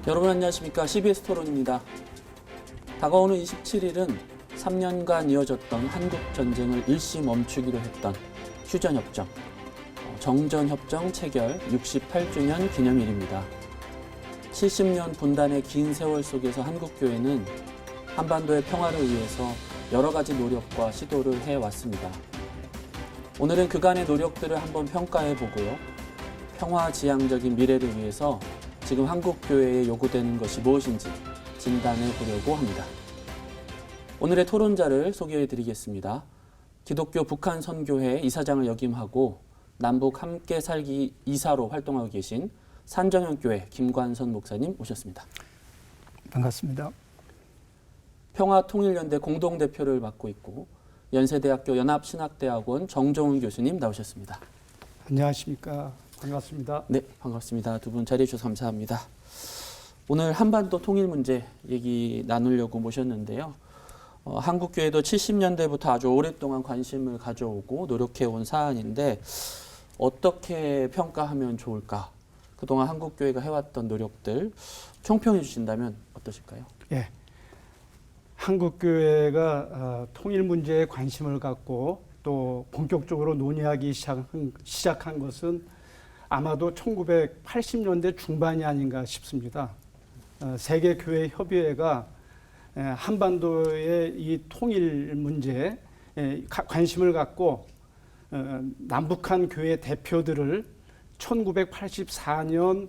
여러분 안녕하십니까? CBS 토론입니다. 다가오는 27일은 3년간 이어졌던 한국전쟁을 일시 멈추기로 했던 휴전협정, 정전협정 체결 68주년 기념일입니다. 70년 분단의 긴 세월 속에서 한국교회는 한반도의 평화를 위해서 여러 가지 노력과 시도를 해왔습니다. 오늘은 그간의 노력들을 한번 평가해보고요. 평화지향적인 미래를 위해서 지금 한국교회에 요구되는 것이 무엇인지 진단해보려고 합니다. 오늘의 토론자를 소개해드리겠습니다. 기독교 북한선교회 이사장을 역임하고 남북 함께 살기 이사로 활동하고 계신 산정현교회 김관선 목사님 오셨습니다. 반갑습니다. 평화통일연대 공동대표를 맡고 있고 연세대학교 연합신학대학원 정종훈 교수님 나오셨습니다. 안녕하십니까. 반갑습니다. 네, 반갑습니다. 두 분 자리해 주셔서 감사합니다. 오늘 한반도 통일 문제 얘기 나누려고 모셨는데요. 한국교회도 70년대부터 아주 오랫동안 관심을 가져오고 노력해온 사안인데 어떻게 평가하면 좋을까? 그동안 한국교회가 해왔던 노력들 총평해 주신다면 어떠실까요? 예, 한국교회가 통일 문제에 관심을 갖고 또 본격적으로 논의하기 시작한 것은 아마도 1980년대 중반이 아닌가 싶습니다. 세계교회협의회가 한반도의 이 통일 문제에 관심을 갖고 남북한 교회 대표들을 1984년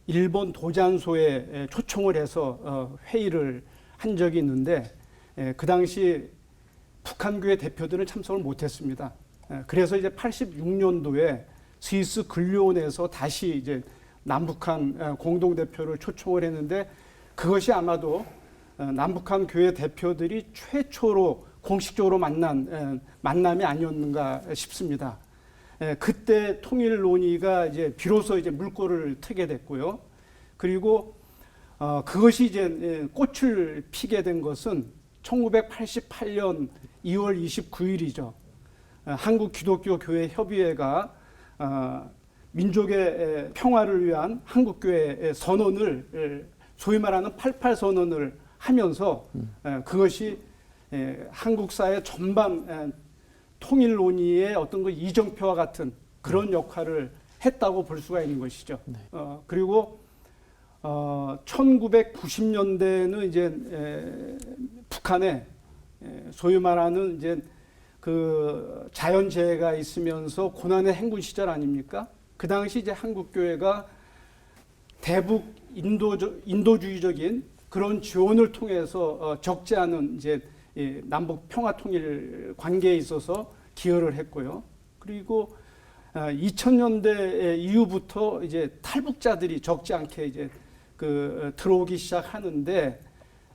일본 도잔소에 초청을 해서 회의를 한 적이 있는데 그 당시 북한교회 대표들은 참석을 못했습니다. 그래서 이제 86년도에 스위스 근료원에서 다시 이제 남북한 공동대표를 초청을 했는데 그것이 아마도 남북한 교회 대표들이 최초로 공식적으로 만난 만남이 아니었는가 싶습니다. 그때 통일 논의가 이제 비로소 이제 물꼬를 트게 됐고요. 그리고 그것이 이제 꽃을 피게 된 것은 1988년 2월 29일이죠. 한국 기독교 교회 협의회가 민족의 평화를 위한 한국교회의 선언을 소위 말하는 88 선언을 하면서 그것이 한국 사회 전반 통일 논의의 어떤 그 이정표와 같은 그런 역할을 했다고 볼 수가 있는 것이죠. 네. 그리고 1990년대는 이제 북한에 소위 말하는 이제 그 자연재해가 있으면서 고난의 행군 시절 아닙니까? 그 당시 이제 한국교회가 대북 인도주의적인 그런 지원을 통해서 적지 않은 이제 남북 평화 통일 관계에 있어서 기여를 했고요. 그리고 2000년대 이후부터 이제 탈북자들이 적지 않게 이제 들어오기 시작하는데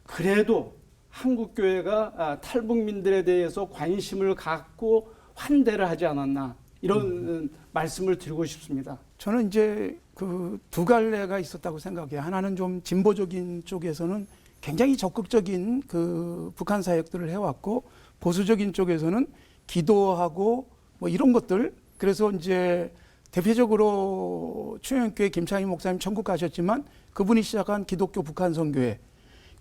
그래도 한국교회가 탈북민들에 대해서 관심을 갖고 환대를 하지 않았나 이런 말씀을 드리고 싶습니다. 저는 이제 그 두 갈래가 있었다고 생각해요. 하나는 좀 진보적인 쪽에서는 굉장히 적극적인 그 북한 사역들을 해왔고 보수적인 쪽에서는 기도하고 뭐 이런 것들. 그래서 이제 대표적으로 충영교회 김창희 목사님 천국 가셨지만 그분이 시작한 기독교 북한 선교회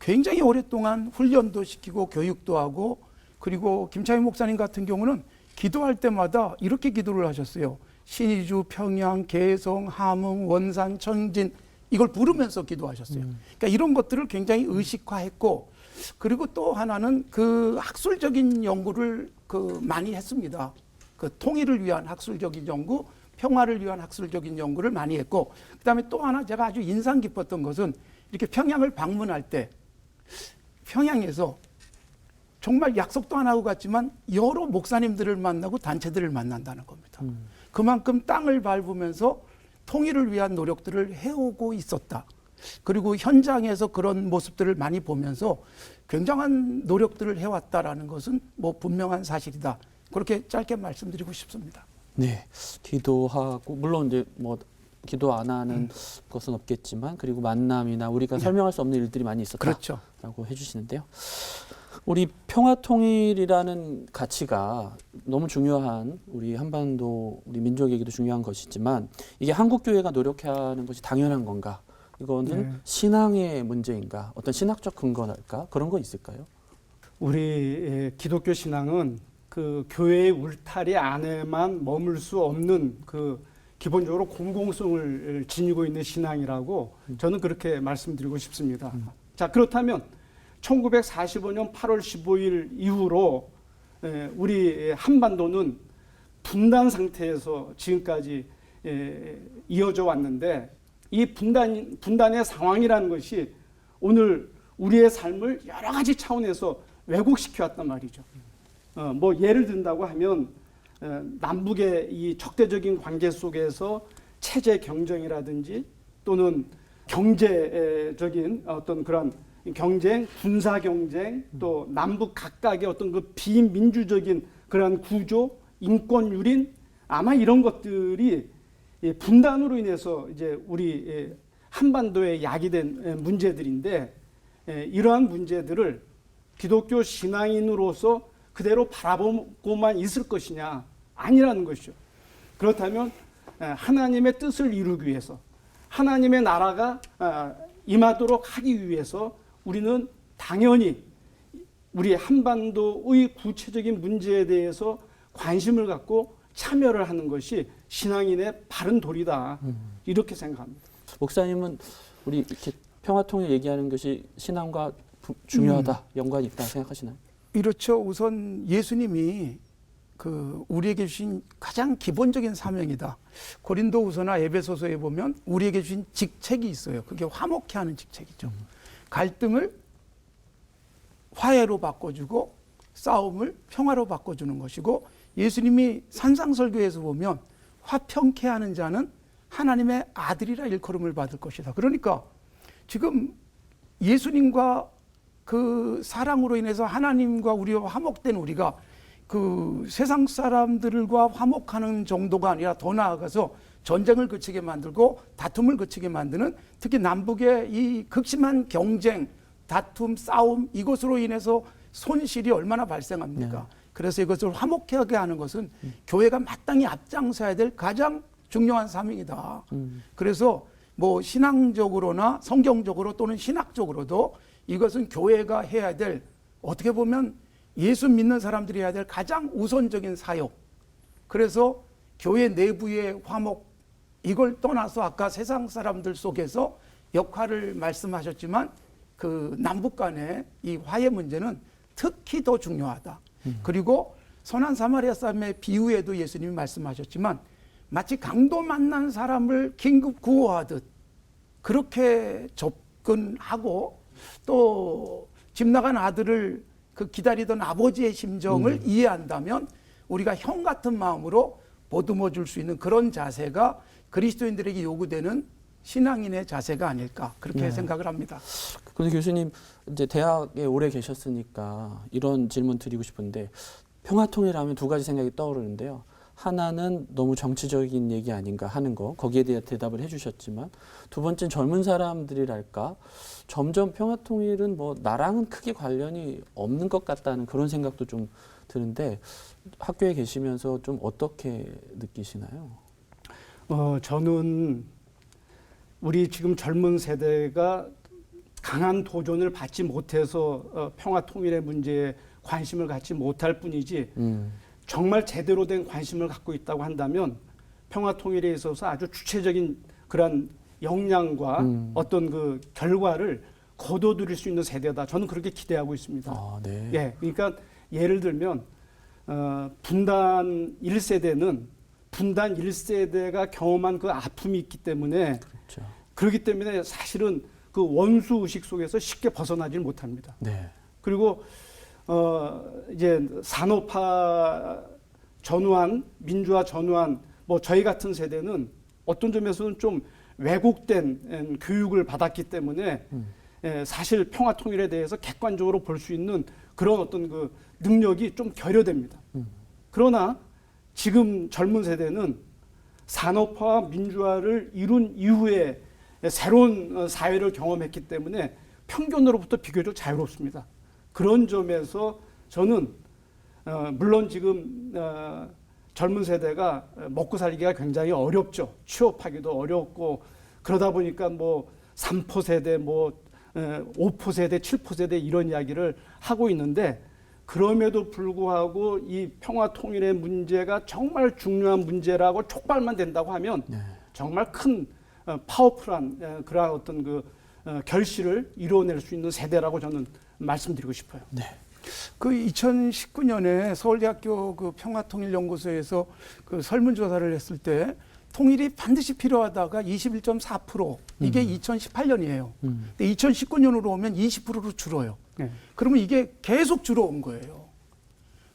굉장히 오랫동안 훈련도 시키고 교육도 하고 그리고 김창희 목사님 같은 경우는 기도할 때마다 이렇게 기도를 하셨어요. 신의주, 평양, 개성, 함흥, 원산, 청진 이걸 부르면서 기도하셨어요. 그러니까 이런 것들을 굉장히 의식화했고 그리고 또 하나는 그 학술적인 연구를 많이 했습니다. 그 통일을 위한 학술적인 연구, 평화를 위한 학술적인 연구를 많이 했고 그다음에 또 하나 제가 아주 인상 깊었던 것은 이렇게 평양을 방문할 때 평양에서 정말 약속도 안 하고 갔지만 여러 목사님들을 만나고 단체들을 만난다는 겁니다. 그만큼 땅을 밟으면서 통일을 위한 노력들을 해오고 있었다. 그리고 현장에서 그런 모습들을 많이 보면서 굉장한 노력들을 해왔다라는 것은 뭐 분명한 사실이다. 그렇게 짧게 말씀드리고 싶습니다. 네, 기도하고 물론 이제 뭐 기도 안 하는 것은 없겠지만 그리고 만남이나 우리가 설명할 수 없는 일들이 많이 있었다라고 그렇죠. 해주시는데요. 우리 평화통일이라는 가치가 너무 중요한 우리 한반도 우리 민족에게도 중요한 것이지만 이게 한국교회가 노력해야 하는 것이 당연한 건가? 이거는 네. 신앙의 문제인가? 어떤 신학적 근거랄까? 그런 거 있을까요? 우리 기독교 신앙은 그 교회의 울타리 안에만 머물 수 없는 그 기본적으로 공공성을 지니고 있는 신앙이라고 저는 그렇게 말씀드리고 싶습니다. 자, 그렇다면 1945년 8월 15일 이후로 우리 한반도는 분단 상태에서 지금까지 이어져 왔는데 이 분단의 상황이라는 것이 오늘 우리의 삶을 여러 가지 차원에서 왜곡시켜 왔단 말이죠. 뭐 예를 든다고 하면 남북의 이 적대적인 관계 속에서 체제 경쟁이라든지 또는 경제적인 어떤 그런 경쟁, 군사 경쟁, 또 남북 각각의 어떤 그 비민주적인 그런 구조, 인권 유린 아마 이런 것들이 분단으로 인해서 이제 우리 한반도에 야기된 문제들인데 이러한 문제들을 기독교 신앙인으로서 그대로 바라보고만 있을 것이냐? 아니라는 것이죠. 그렇다면 하나님의 뜻을 이루기 위해서 하나님의 나라가 임하도록 하기 위해서 우리는 당연히 우리 한반도의 구체적인 문제에 대해서 관심을 갖고 참여를 하는 것이 신앙인의 바른 도리다. 이렇게 생각합니다. 목사님은 우리 이렇게 평화통일 얘기하는 것이 신앙과 중요하다, 연관이 있다 생각하시나요? 이렇죠. 우선 예수님이 그 우리에게 주신 가장 기본적인 사명이다. 고린도후서나 에베소서에 보면 우리에게 주신 직책이 있어요. 그게 화목케 하는 직책이죠. 갈등을 화해로 바꿔주고 싸움을 평화로 바꿔주는 것이고 예수님이 산상설교에서 보면 화평케 하는 자는 하나님의 아들이라 일컬음을 받을 것이다. 그러니까 지금 예수님과 그 사랑으로 인해서 하나님과 우리와 화목된 우리가 그 세상 사람들과 화목하는 정도가 아니라 더 나아가서 전쟁을 그치게 만들고 다툼을 그치게 만드는 특히 남북의 이 극심한 경쟁, 다툼, 싸움 이것으로 인해서 손실이 얼마나 발생합니까? 네. 그래서 이것을 화목하게 하는 것은 교회가 마땅히 앞장서야 될 가장 중요한 사명이다. 그래서 뭐 신앙적으로나 성경적으로 또는 신학적으로도 이것은 교회가 해야 될 어떻게 보면 예수 믿는 사람들이 해야 될 가장 우선적인 사역. 그래서 교회 내부의 화목 이걸 떠나서 아까 세상 사람들 속에서 역할을 말씀하셨지만 그 남북 간의 이 화해 문제는 특히 더 중요하다. 그리고 선한 사마리아 사람의 비유에도 예수님이 말씀하셨지만 마치 강도 만난 사람을 긴급 구호하듯 그렇게 접근하고 또 집 나간 아들을 그 기다리던 아버지의 심정을 이해한다면 우리가 형 같은 마음으로 보듬어 줄 수 있는 그런 자세가 그리스도인들에게 요구되는 신앙인의 자세가 아닐까 그렇게 생각을 합니다. 그런데 교수님 이제 대학에 오래 계셨으니까 이런 질문 드리고 싶은데 평화통일하면 두 가지 생각이 떠오르는데요. 하나는 너무 정치적인 얘기 아닌가 하는 거 거기에 대해 대답을 해주셨지만 두 번째는 젊은 사람들이랄까 점점 평화통일은 뭐 나랑은 크게 관련이 없는 것 같다는 그런 생각도 좀 드는데 학교에 계시면서 좀 어떻게 느끼시나요? 저는 우리 지금 젊은 세대가 강한 도전을 받지 못해서 평화통일의 문제에 관심을 갖지 못할 뿐이지 정말 제대로 된 관심을 갖고 있다고 한다면 평화통일에 있어서 아주 주체적인 그런 역량과 어떤 그 결과를 거둬들일 수 있는 세대다. 저는 그렇게 기대하고 있습니다. 아, 네. 예, 그러니까 예를 들면 분단 1세대는 분단 1세대가 경험한 그 아픔이 있기 때문에 그렇죠. 그렇기 때문에 사실은 그 원수 의식 속에서 쉽게 벗어나질 못합니다. 네. 그리고 이제 산업화 전환, 민주화 전환, 뭐 저희 같은 세대는 어떤 점에서는 좀 왜곡된 교육을 받았기 때문에 사실 평화통일에 대해서 객관적으로 볼 수 있는 그런 어떤 그 능력이 좀 결여됩니다. 그러나 지금 젊은 세대는 산업화와 민주화를 이룬 이후에 새로운 사회를 경험했기 때문에 편견으로부터 비교적 자유롭습니다. 그런 점에서 저는 물론 지금 젊은 세대가 먹고 살기가 굉장히 어렵죠. 취업하기도 어렵고 그러다 보니까 뭐 3포 세대, 뭐 5포 세대, 7포 세대 이런 이야기를 하고 있는데 그럼에도 불구하고 이 평화 통일의 문제가 정말 중요한 문제라고 촉발만 된다고 하면 네. 정말 큰 파워풀한 그러한 어떤 그 결실을 이루어낼 수 있는 세대라고 저는 말씀드리고 싶어요. 네. 그 2019년에 서울대학교 그 평화통일연구소에서 그 설문조사를 했을 때 통일이 반드시 필요하다가 21.4% 이게 2018년이에요. 근데 2019년으로 오면 20%로 줄어요. 네. 그러면 이게 계속 줄어온 거예요.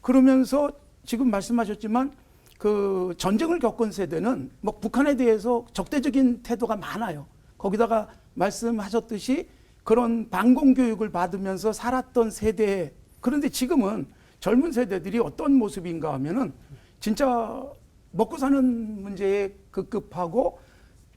그러면서 지금 말씀하셨지만 그 전쟁을 겪은 세대는 뭐 북한에 대해서 적대적인 태도가 많아요. 거기다가 말씀하셨듯이 그런 반공 교육을 받으면서 살았던 세대. 그런데 지금은 젊은 세대들이 어떤 모습인가 하면은 진짜 먹고 사는 문제에 급급하고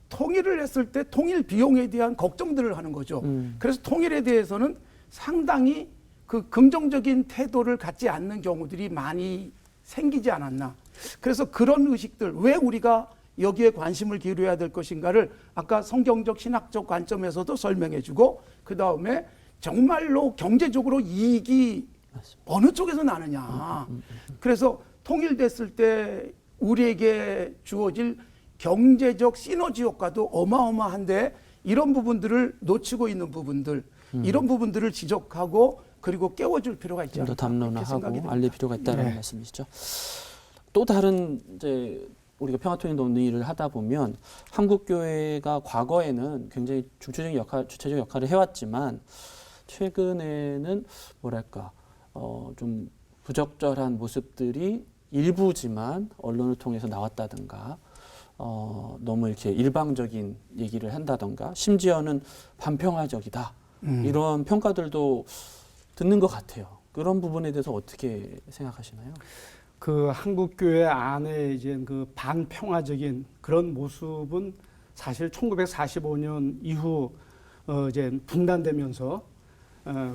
통일을 했을 때 통일 비용에 대한 걱정들을 하는 거죠. 그래서 통일에 대해서는 상당히 그 긍정적인 태도를 갖지 않는 경우들이 많이 생기지 않았나. 그래서 그런 의식들, 왜 우리가 여기에 관심을 기울여야 될 것인가를 아까 성경적 신학적 관점에서도 설명해 주고 그다음에 정말로 경제적으로 이익이 어느 쪽에서 나느냐. 그래서 통일됐을 때 우리에게 주어질 경제적 시너지 효과도 어마어마한데 이런 부분들을 놓치고 있는 부분들, 이런 부분들을 지적하고 그리고 깨워줄 필요가 있지 좀 더 않을까 이렇게 생각이 담론화하고 듭니다. 알릴 필요가 있다는 네. 말씀이시죠. 또 다른 이제 우리가 평화통일 논의를 하다 보면 한국 교회가 과거에는 굉장히 주체적 역할을 해왔지만 최근에는 뭐랄까 좀 부적절한 모습들이 일부지만 언론을 통해서 나왔다든가 너무 이렇게 일방적인 얘기를 한다든가 심지어는 반평화적이다 이런 평가들도 듣는 것 같아요. 그런 부분에 대해서 어떻게 생각하시나요? 그 한국 교회 안에 이제 그 반평화적인 그런 모습은 사실 1945년 이후 이제 분단되면서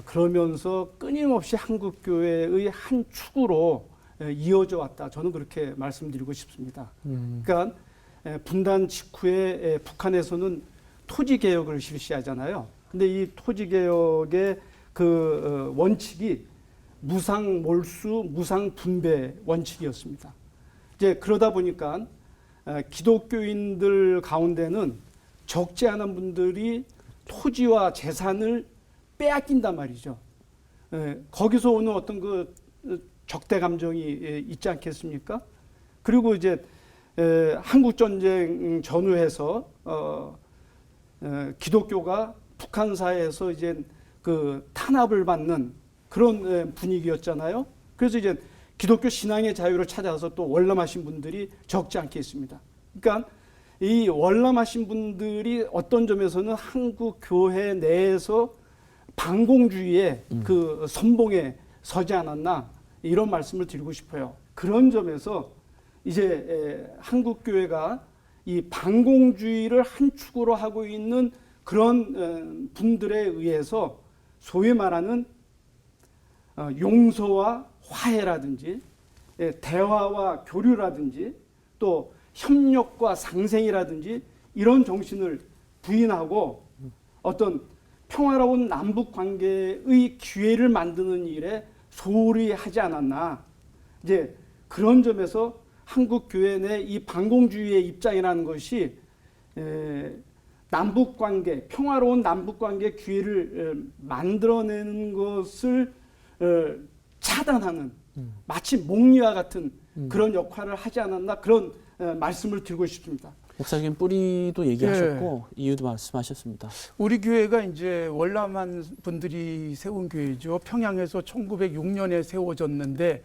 그러면서 끊임없이 한국 교회의 한 축으로 이어져 왔다. 저는 그렇게 말씀드리고 싶습니다. 그러니까 분단 직후에 북한에서는 토지 개혁을 실시하잖아요. 근데 이 토지 개혁의 그 원칙이 무상 몰수, 무상 분배 원칙이었습니다. 이제 그러다 보니까 기독교인들 가운데는 적지 않은 분들이 토지와 재산을 빼앗긴단 말이죠. 거기서 오는 어떤 그 적대 감정이 있지 않겠습니까? 그리고 이제 한국 전쟁 전후에서 기독교가 북한 사회에서 이제 그 탄압을 받는 그런 분위기였잖아요. 그래서 이제 기독교 신앙의 자유를 찾아서 또 월남하신 분들이 적지 않게 있습니다. 그러니까 이 월남하신 분들이 어떤 점에서는 한국 교회 내에서 반공주의의 그 선봉에 서지 않았나 이런 말씀을 드리고 싶어요. 그런 점에서 이제 한국 교회가 이 반공주의를 한 축으로 하고 있는 그런 분들에 의해서 소위 말하는 용서와 화해라든지 대화와 교류라든지 또 협력과 상생이라든지 이런 정신을 부인하고 어떤 평화로운 남북 관계의 기회를 만드는 일에 소홀히 하지 않았나. 이제 그런 점에서 한국 교회 내 이 반공주의의 입장이라는 것이 남북 관계, 평화로운 남북 관계 기회를 만들어내는 것을 차단하는 마치 목리와 같은 그런 역할을 하지 않았나 그런 말씀을 드리고 싶습니다. 목사님 뿌리도 얘기하셨고 이유도 말씀하셨습니다. 우리 교회가 이제 월남한 분들이 세운 교회죠. 평양에서 1906년에 세워졌는데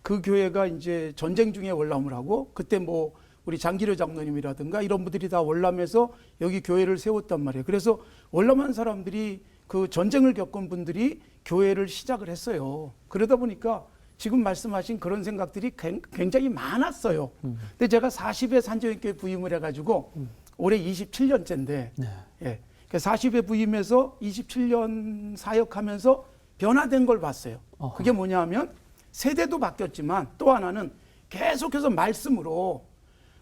그 교회가 이제 전쟁 중에 월남을 하고 그때 뭐 우리 장기려 장로님이라든가 이런 분들이 다 월남해서 여기 교회를 세웠단 말이에요. 그래서 월남한 사람들이 그 전쟁을 겪은 분들이 교회를 시작을 했어요. 그러다 보니까 지금 말씀하신 그런 생각들이 굉장히 많았어요. 근데 제가 40에 산정교회 부임을 해가지고 올해 27년째인데 네. 예, 40에 부임해서 27년 사역하면서 변화된 걸 봤어요. 어허. 그게 뭐냐 하면 세대도 바뀌었지만 또 하나는 계속해서 말씀으로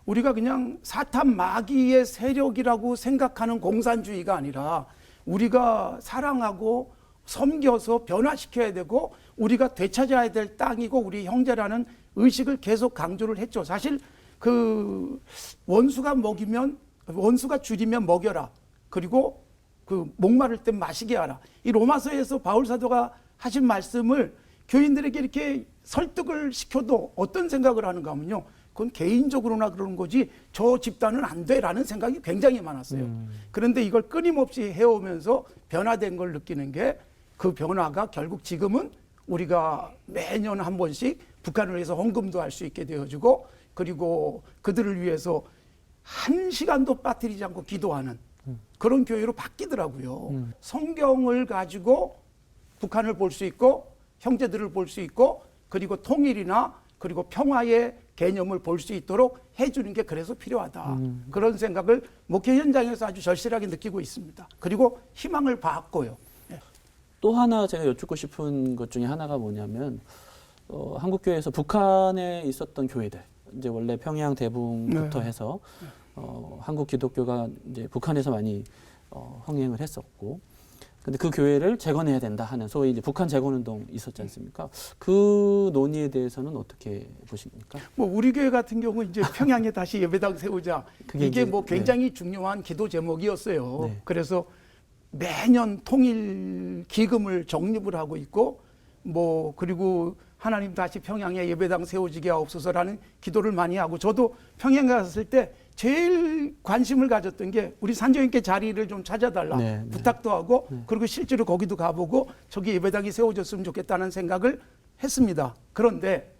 우리가 그냥 사탄 마귀의 세력이라고 생각하는 공산주의가 아니라 우리가 사랑하고 섬겨서 변화시켜야 되고 우리가 되찾아야 될 땅이고 우리 형제라는 의식을 계속 강조를 했죠. 사실 그 원수가 줄이면 먹여라. 그리고 그 목마를 때 마시게 하라. 이 로마서에서 바울 사도가 하신 말씀을 교인들에게 이렇게 설득을 시켜도 어떤 생각을 하는가 하면요. 그건 개인적으로나 그러는 거지 저 집단은 안 돼라는 생각이 굉장히 많았어요. 그런데 이걸 끊임없이 해오면서 변화된 걸 느끼는 게 그 변화가 결국 지금은 우리가 매년 한 번씩 북한을 위해서 헌금도 할 수 있게 되어지고 그리고 그들을 위해서 한 시간도 빠뜨리지 않고 기도하는 그런 교회로 바뀌더라고요. 성경을 가지고 북한을 볼 수 있고 형제들을 볼 수 있고 그리고 통일이나 그리고 평화의 개념을 볼 수 있도록 해주는 게 그래서 필요하다. 그런 생각을 목회 현장에서 아주 절실하게 느끼고 있습니다. 그리고 희망을 봤고요. 또 하나 제가 여쭙고 싶은 것 중에 하나가 뭐냐면 한국교회에서 북한에 있었던 교회들 이제 원래 평양 대붕부터 해서 한국 기독교가 이제 북한에서 많이 흥행을 했었고 근데 그 교회를 재건해야 된다 하는 소위 이제 북한 재건 운동 있었지 않습니까? 그 논의에 대해서는 어떻게 보십니까? 뭐 우리 교회 같은 경우 이제 평양에 다시 예배당 세우자 이게 이제, 뭐 굉장히 중요한 기도 제목이었어요. 네. 그래서 매년 통일 기금을 적립을 하고 있고 뭐 그리고 하나님 다시 평양에 예배당 세워지게 하옵소서라는 기도를 많이 하고 저도 평양 갔을 때 제일 관심을 가졌던 게 우리 산조님께 자리를 좀 찾아달라 부탁도 하고 그리고 실제로 거기도 가보고 저기 예배당이 세워졌으면 좋겠다는 생각을 했습니다. 그런데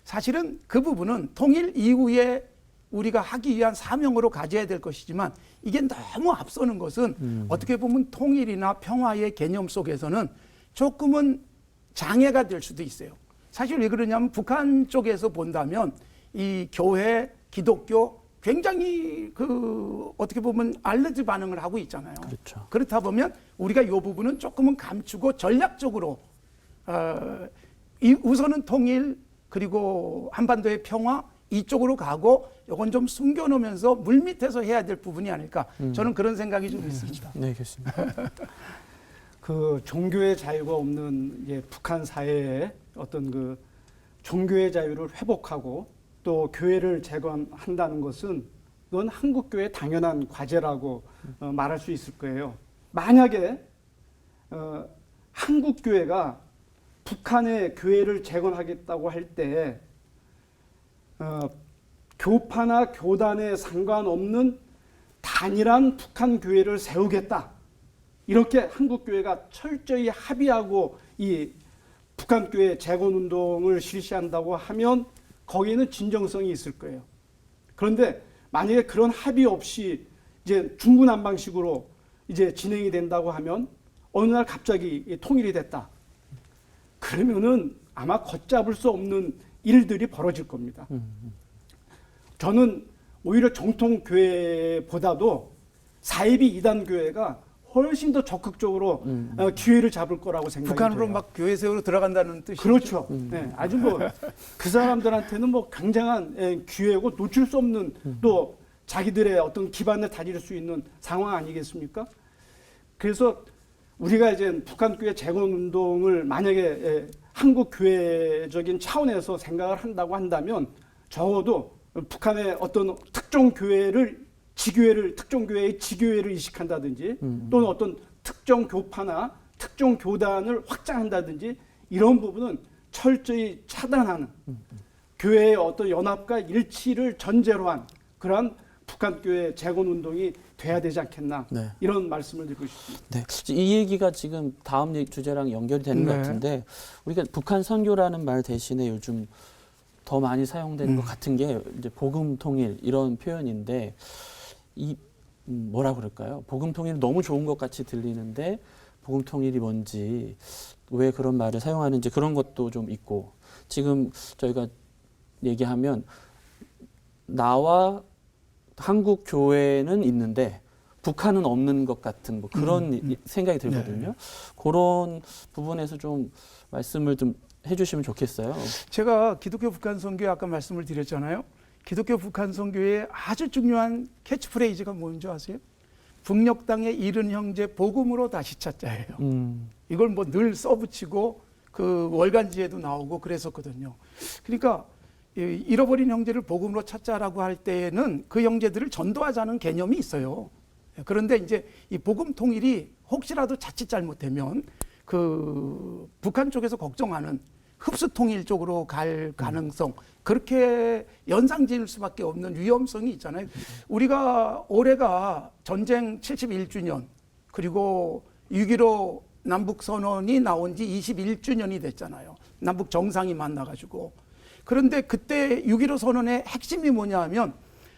사실은 그 부분은 통일 이후에 우리가 하기 위한 사명으로 가져야 될 것이지만 이게 너무 앞서는 것은 어떻게 보면 통일이나 평화의 개념 속에서는 조금은 장애가 될 수도 있어요. 사실 왜 그러냐면 북한 쪽에서 본다면 이 교회, 기독교 굉장히 그 어떻게 보면 알러지 반응을 하고 있잖아요. 그렇죠. 그렇다 보면 우리가 이 부분은 조금은 감추고 전략적으로 우선은 통일 그리고 한반도의 평화 이쪽으로 가고 이건 좀 숨겨놓으면서 물밑에서 해야 될 부분이 아닐까 저는 그런 생각이 좀 있습니다. 네, 교수님. 그 종교의 자유가 없는 북한 사회에 어떤 그 종교의 자유를 회복하고 또 교회를 재건한다는 것은 그건 한국 교회의 당연한 과제라고 말할 수 있을 거예요. 만약에 한국 교회가 북한의 교회를 재건하겠다고 할 때 교파나 교단에 상관없는 단일한 북한 교회를 세우겠다. 이렇게 한국 교회가 철저히 합의하고 이 북한 교회 재건 운동을 실시한다고 하면 거기에는 진정성이 있을 거예요. 그런데 만약에 그런 합의 없이 이제 중구난방식으로 이제 진행이 된다고 하면 어느 날 갑자기 통일이 됐다. 그러면은 아마 걷잡을 수 없는 일들이 벌어질 겁니다. 저는 오히려 정통 교회보다도 사이비 이단 교회가 훨씬 더 적극적으로 기회를 잡을 거라고 생각이 북한으로 돼요. 막 교회 세우러 들어간다는 뜻이죠. 그렇죠. 네, 아주 뭐 그 사람들한테는 뭐 굉장한 기회고 놓칠 수 없는 또 자기들의 어떤 기반을 다질 수 있는 상황 아니겠습니까? 그래서 우리가 이제 북한 교회 재건 운동을 만약에 한국 교회적인 차원에서 생각을 한다고 한다면 적어도 북한의 어떤 특정 교회를 특정 교회의 지교회를 이식한다든지 또는 어떤 특정 교파나 특정 교단을 확장한다든지 이런 부분은 철저히 차단하는 교회의 어떤 연합과 일치를 전제로 한 그러한 북한 교회 재건 운동이 돼야 되지 않겠나 네. 이런 말씀을 드리고 싶습니다. 네, 이 얘기가 지금 다음 주제랑 연결이 되는 것 같은데 우리가 북한 선교라는 말 대신에 요즘 더 많이 사용되는 것 같은 게 이제 복음 통일 이런 표현인데 이 뭐라 그럴까요? 복음 통일은 너무 좋은 것 같이 들리는데 복음 통일이 뭔지 왜 그런 말을 사용하는지 그런 것도 좀 있고 지금 저희가 얘기하면 나와 한국 교회는 있는데 북한은 없는 것 같은 뭐 그런 생각이 들거든요. 네. 그런 부분에서 좀 말씀을 좀 해주시면 좋겠어요. 제가 기독교 북한 선교에 아까 말씀을 드렸잖아요. 기독교 북한 선교의 아주 중요한 캐치프레이즈가 뭔지 아세요? 북녘 땅에 이른 형제 복음으로 다시 찾자예요. 이걸 뭐 늘 써붙이고 그 월간지에도 나오고 그랬었거든요. 그러니까 잃어버린 형제를 복음으로 찾자라고 할 때에는 그 형제들을 전도하자는 개념이 있어요. 그런데 이제 이 복음 통일이 혹시라도 자칫 잘못되면 그 북한 쪽에서 걱정하는 흡수 통일 쪽으로 갈 가능성, 그렇게 연상 지을 수밖에 없는 위험성이 있잖아요. 우리가 올해가 전쟁 71주년, 그리고 6.15 남북 선언이 나온 지 21주년이 됐잖아요. 남북 정상이 만나가지고. 그런데 그때 6.15 선언의 핵심이 뭐냐 하면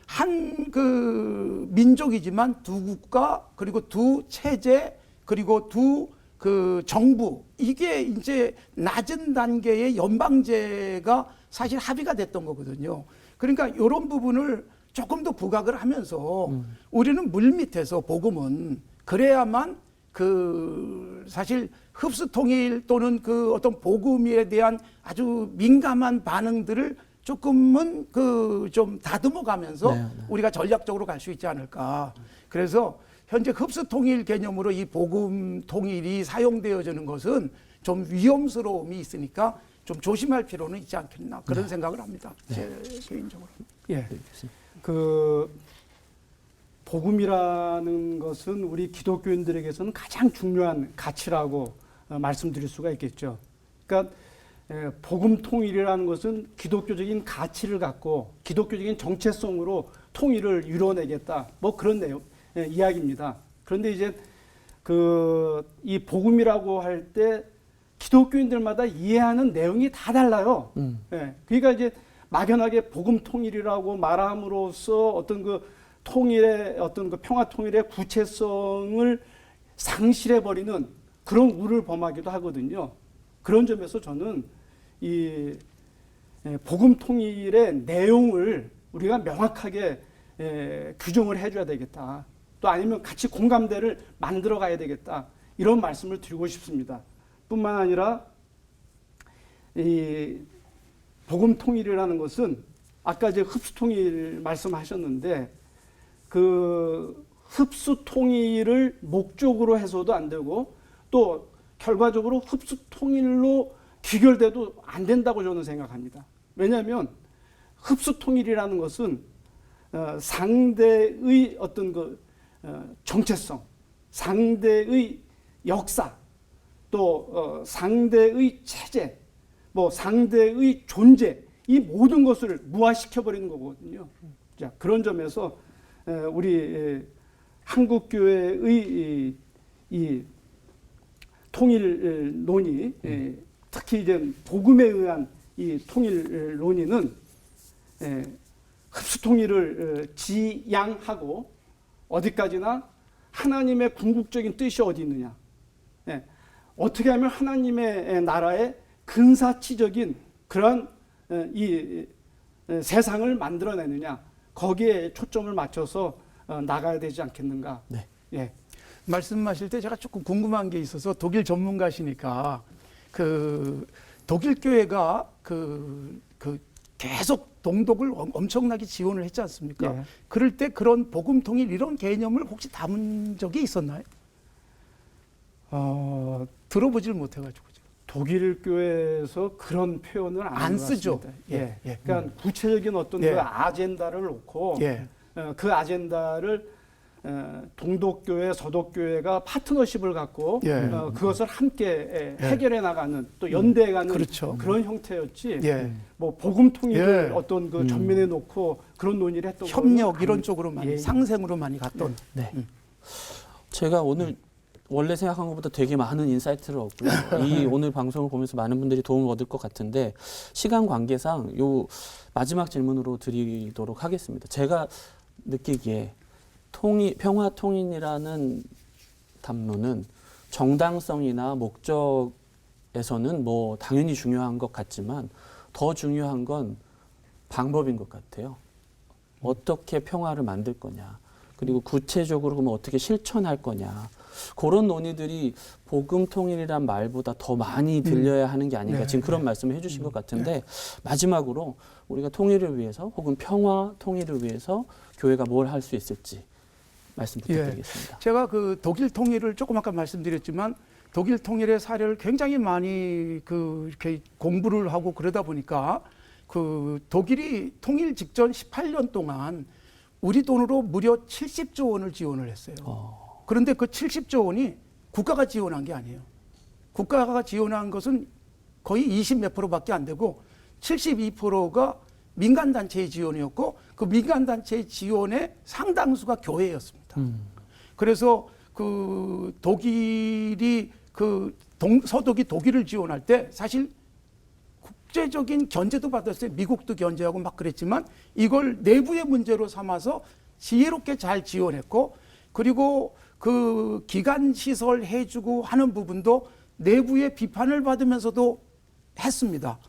한 그 민족이지만 두 국가, 그리고 두 체제, 그리고 두 그 정부, 이게 이제 낮은 단계의 연방제가 사실 합의가 됐던 거거든요. 그러니까 이런 부분을 조금 더 부각을 하면서 우리는 물밑에서 복음은 그래야만 그 사실 흡수 통일 또는 그 어떤 복음에 대한 아주 민감한 반응들을 조금은 그 좀 다듬어 가면서 우리가 전략적으로 갈 수 있지 않을까. 그래서 현재 흡수 통일 개념으로 이 복음 통일이 사용되어지는 것은 좀 위험스러움이 있으니까 좀 조심할 필요는 있지 않겠나, 그런 생각을 합니다. 제 개인적으로. 예. 그 복음이라는 것은 우리 기독교인들에게서는 가장 중요한 가치라고 말씀드릴 수가 있겠죠. 그러니까 복음 통일이라는 것은 기독교적인 가치를 갖고 기독교적인 정체성으로 통일을 이루어내겠다, 뭐 그런 내용 이야기입니다. 그런데 이제 이 복음이라고 할 때 기독교인들마다 이해하는 내용이 다 달라요. 그러니까 이제 막연하게 복음 통일이라고 말함으로써 어떤 그 통일의 어떤 그 평화 통일의 구체성을 상실해 버리는 그런 우를 범하기도 하거든요. 그런 점에서 저는 이 복음 통일의 내용을 우리가 명확하게 규정을 해줘야 되겠다. 또 아니면 같이 공감대를 만들어 가야 되겠다. 이런 말씀을 드리고 싶습니다. 뿐만 아니라 이 복음 통일이라는 것은 아까 이제 흡수 통일 말씀하셨는데 그 흡수 통일을 목적으로 해서도 안 되고 또 결과적으로 흡수 통일로 귀결돼도 안 된다고 저는 생각합니다. 왜냐하면 흡수 통일이라는 것은 상대의 어떤 그 정체성, 상대의 역사, 또 상대의 체제, 뭐 상대의 존재, 이 모든 것을 무화시켜 버리는 거거든요. 자, 그런 점에서 우리 한국 교회의 이 통일 논의, 특히 이제 복음에 의한 이 통일 논의는 흡수 통일을 지향하고 어디까지나 하나님의 궁극적인 뜻이 어디 있느냐, 어떻게 하면 하나님의 나라의 근사치적인 그런 이 세상을 만들어내느냐, 거기에 초점을 맞춰서 나가야 되지 않겠는가. 네. 예. 말씀하실 때 제가 조금 궁금한 게 있어서, 독일 전문가시니까 그 독일 교회가 그 계속 동독을 엄청나게 지원을 했지 않습니까? 예. 그럴 때 그런 복음 통일 이런 개념을 혹시 담은 적이 있었나요? 들어보질 못해가지고. 독일 교회에서 그런 표현을 안 쓰죠. 예. 그러니까 구체적인 어떤 그 아젠다를 놓고 그 아젠다를 동독교회, 서독교회가 파트너십을 갖고 그것을 함께 해결해 나가는, 또 연대해가는 그런 형태였지. 뭐 복음 통일을 어떤 그 전면에 놓고 그런 논의를 했던 협력 이런 쪽으로 많이 상생으로 많이 갔던. 제가 오늘 원래 생각한 것보다 되게 많은 인사이트를 얻고요. 이 오늘 방송을 보면서 많은 분들이 도움을 얻을 것 같은데, 시간 관계상 요 마지막 질문으로 드리도록 하겠습니다. 제가 느끼기에 평화 통일이라는 담론은 정당성이나 목적에서는 뭐 당연히 중요한 것 같지만 더 중요한 건 방법인 것 같아요. 어떻게 평화를 만들 거냐. 그리고 구체적으로 그러면 어떻게 실천할 거냐. 그런 논의들이 복음 통일이란 말보다 더 많이 들려야 하는 게 아닌가. 네, 지금 그런 말씀을 해주신 것 같은데 마지막으로 우리가 통일을 위해서 혹은 평화 통일을 위해서 교회가 뭘 할 수 있을지 말씀 부탁드리겠습니다. 제가 그 독일 통일을 조금 아까 말씀드렸지만 독일 통일의 사례를 굉장히 많이 이렇게 공부를 하고 그러다 보니까 그 독일이 통일 직전 18년 동안 우리 돈으로 무려 70조 원을 지원을 했어요. 그런데 그 70조 원이 국가가 지원한 게 아니에요. 국가가 지원한 것은 거의 20 몇 프로밖에 안 되고 72%가 민간단체의 지원이었고 그 민간단체의 지원의 상당수가 교회였습니다. 그래서 그 독일이 서독이 독일을 지원할 때 사실 국제적인 견제도 받았어요. 미국도 견제하고 막 그랬지만 이걸 내부의 문제로 삼아서 지혜롭게 잘 지원했고 그리고 그 기간 시설 해주고 하는 부분도 내부의 비판을 받으면서도 했습니다.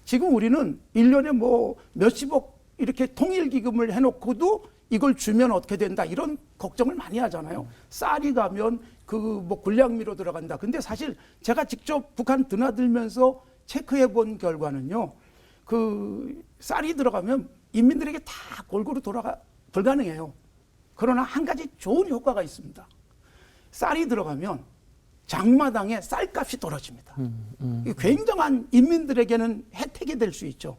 지금 우리는 1년에 뭐 몇십억 이렇게 통일기금을 해놓고도 이걸 주면 어떻게 된다 이런 걱정을 많이 하잖아요. 쌀이 가면 그 뭐 군량미로 들어간다. 근데 사실 제가 직접 북한 드나들면서 체크해 본 결과는요. 그 쌀이 들어가면 인민들에게 다 골고루 돌아가 불가능해요. 그러나 한 가지 좋은 효과가 있습니다. 쌀이 들어가면 장마당에 쌀값이 떨어집니다. 굉장한 인민들에게는 혜택이 될 수 있죠.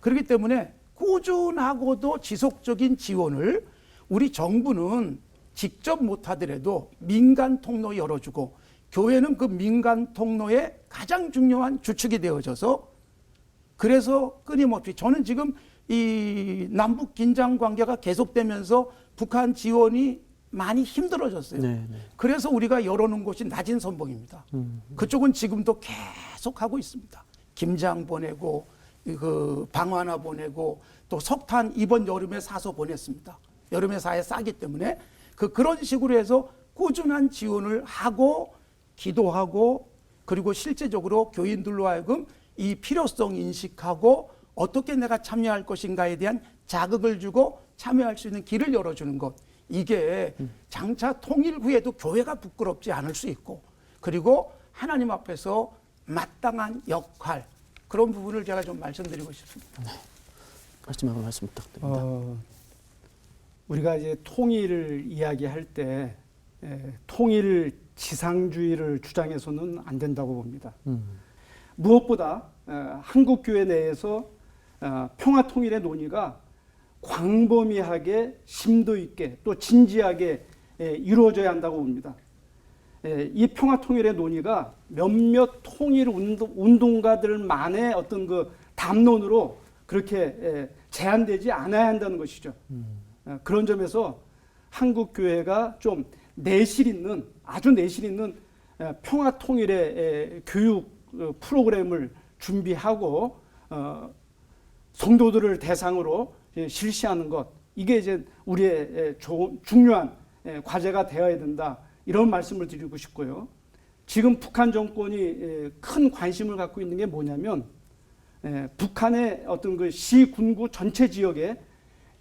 그렇기 때문에 꾸준하고도 지속적인 지원을 우리 정부는 직접 못하더라도 민간 통로 열어주고 교회는 그 민간 통로의 가장 중요한 주축이 되어져서 그래서 끊임없이 저는 지금 이 남북 긴장 관계가 계속되면서 북한 지원이 많이 힘들어졌어요. 그래서 우리가 열어놓은 곳이 낮은 선봉입니다. 그쪽은 지금도 계속 하고 있습니다. 김장 보내고 그 방화나 보내고 또 석탄 이번 여름에 사서 보냈습니다. 여름에 사야 싸기 때문에 그런 식으로 해서 꾸준한 지원을 하고 기도하고 그리고 실제적으로 교인들로 하여금 이 필요성 인식하고 어떻게 내가 참여할 것인가에 대한 자극을 주고 참여할 수 있는 길을 열어주는 것. 이게 장차 통일 후에도 교회가 부끄럽지 않을 수 있고 그리고 하나님 앞에서 마땅한 역할 그런 부분을 제가 좀 말씀드리고 싶습니다. 네. 마지막으로 말씀 부탁드립니다. 우리가 이제 통일을 이야기할 때 통일 지상주의를 주장해서는 안 된다고 봅니다. 무엇보다 한국 교회 내에서 평화 통일의 논의가 광범위하게 심도 있게 또 진지하게 이루어져야 한다고 봅니다. 이 평화 통일의 논의가 몇몇 통일 운동가들만의 어떤 그 담론으로 그렇게 제한되지 않아야 한다는 것이죠. 그런 점에서 한국 교회가 좀 내실 있는 아주 내실 있는 평화 통일의 교육 프로그램을 준비하고 성도들을 대상으로 실시하는 것 이게 이제 우리의 중요한 과제가 되어야 된다 이런 말씀을 드리고 싶고요. 지금 북한 정권이 큰 관심을 갖고 있는 게 뭐냐면 북한의 어떤 그 시군구 전체 지역에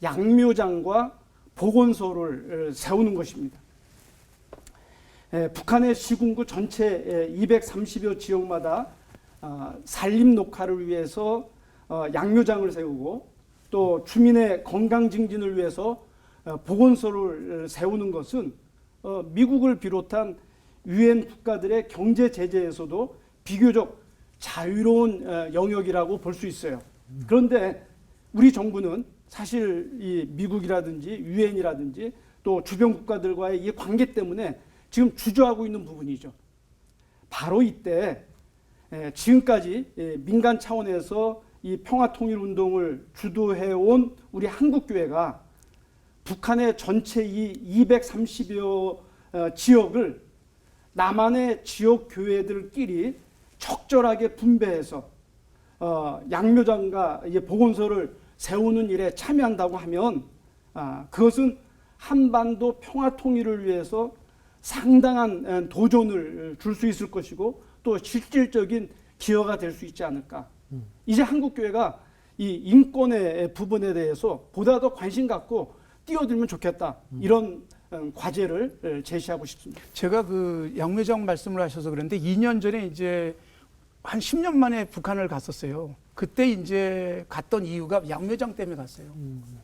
양묘장과 보건소를 세우는 것입니다. 북한의 시군구 전체 230여 지역마다 산림 녹화를 위해서 양묘장을 세우고 또 주민의 건강 증진을 위해서 보건소를 세우는 것은 미국을 비롯한 유엔 국가들의 경제 제재에서도 비교적 자유로운 영역이라고 볼 수 있어요. 그런데 우리 정부는 사실 이 미국이라든지 유엔이라든지 또 주변 국가들과의 이 관계 때문에 지금 주저하고 있는 부분이죠. 바로 이때 지금까지 민간 차원에서 이 평화통일운동을 주도해온 우리 한국교회가 북한의 전체 이 230여 지역을 남한의 지역 교회들끼리 적절하게 분배해서 양묘장과 보건소를 세우는 일에 참여한다고 하면 그것은 한반도 평화통일을 위해서 상당한 도전을 줄 수 있을 것이고 또 실질적인 기여가 될 수 있지 않을까. 이제 한국교회가 이 인권의 부분에 대해서 보다 더 관심 갖고 뛰어들면 좋겠다. 이런 과제를 제시하고 싶습니다. 제가 그 양묘장 말씀을 하셔서 그런데 2년 전에 이제 한 10년 만에 북한을 갔었어요. 그때 이제 갔던 이유가 양묘장 때문에 갔어요.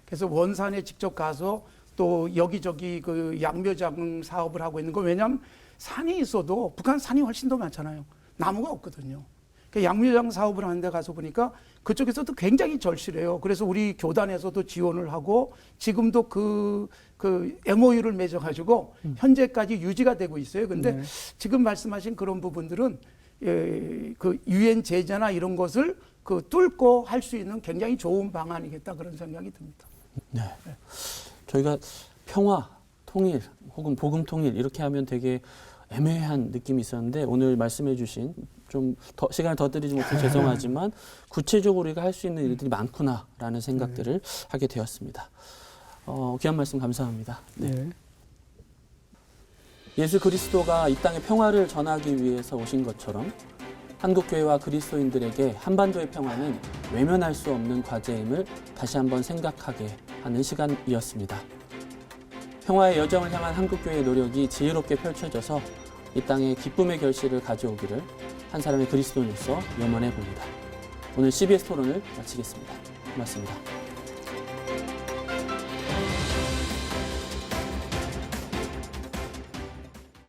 그래서 원산에 직접 가서 또 여기저기 그 양묘장 사업을 하고 있는 거, 왜냐하면 산이 있어도 북한 산이 훨씬 더 많잖아요. 나무가 없거든요. 그 양묘장 사업을 하는 데 가서 보니까 그쪽에서도 굉장히 절실해요. 그래서 우리 교단에서도 지원을 하고 지금도 그 MOU를 맺어가지고 현재까지 유지가 되고 있어요. 근데 네. 지금 말씀하신 그런 부분들은 그 유엔 제재나 이런 것을 그 뚫고 할 수 있는 굉장히 좋은 방안이겠다, 그런 생각이 듭니다. 네. 저희가 평화, 통일 혹은 복음 통일 이렇게 하면 되게 애매한 느낌이 있었는데 오늘 말씀해 주신 좀 더 시간을 더 드리지 못해 죄송하지만 구체적으로 우리가 할 수 있는 일들이 많구나라는 생각들을 하게 되었습니다. 귀한 말씀 감사합니다. 네. 예수 그리스도가 이 땅에 평화를 전하기 위해서 오신 것처럼 한국교회와 그리스도인들에게 한반도의 평화는 외면할 수 없는 과제임을 다시 한번 생각하게 하는 시간이었습니다. 평화의 여정을 향한 한국교회의 노력이 지혜롭게 펼쳐져서 이 땅에 기쁨의 결실을 가져오기를 한 사람의 그리스도인으로서 염원해 봅니다. 오늘 CBS 토론을 마치겠습니다. 고맙습니다.